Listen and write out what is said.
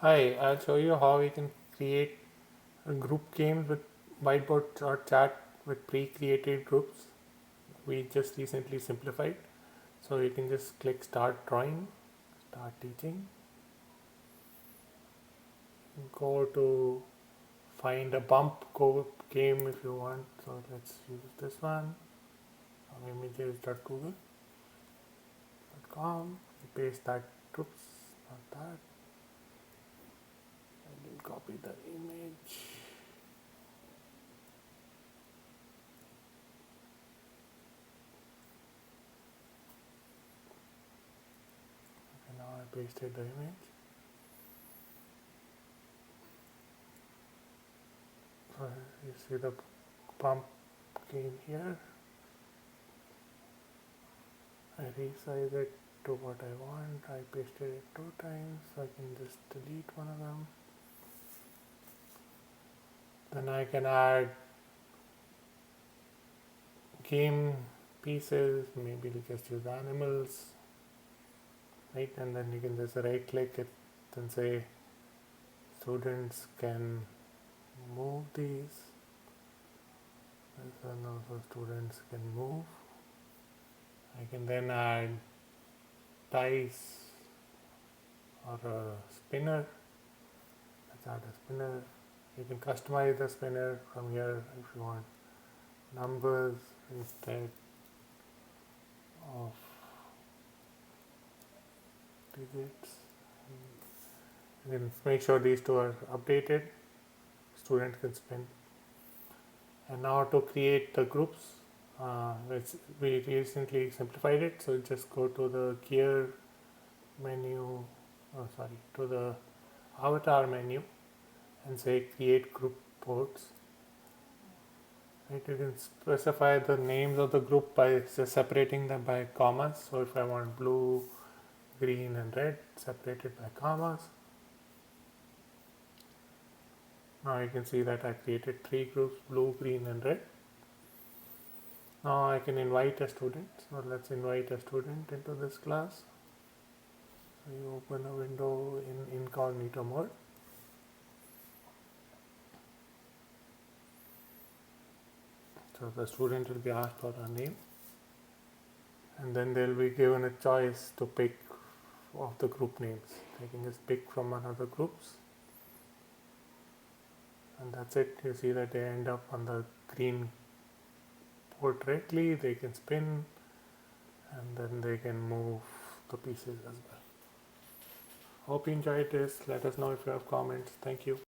Hi, I'll show you how we can create a group game with whiteboard.chat with pre-created groups. We just recently simplified. So you can just click start drawing, start teaching, go to find a bump go game if you want. So let's use this one, images.google.com. Paste that, oops, not that. I didn't copy the image. Okay, now I pasted the image. So you see the pump came here. I resize it to what I want. I pasted it 2 times, so I can just delete one of them. Then I can add game pieces, maybe just use animals, right? And then you can just right click it and say students can move these. And also students can move. I can then add dice or a spinner. Let's add a spinner. You can customize the spinner from here if you want numbers instead of digits. You can make sure these two are updated. Student can spin. And now to create the groups, we recently simplified it. So just go to the gear menu, to the avatar menu and say create group boards. Right, you can specify the names of the group by separating them by commas. So if I want blue, green and red separated by commas. Now you can see that I created 3 groups, blue, green and red. Now I can invite a student. So let's invite a student into this class. So you open a window in incognito mode. So the student will be asked for a name. And then they'll be given a choice to pick of the group names. They can just pick from another groups. And that's it. You see that they end up on the green board directly. They can spin and then they can move the pieces as well. Hope you enjoyed this. Let us know if you have comments. Thank you.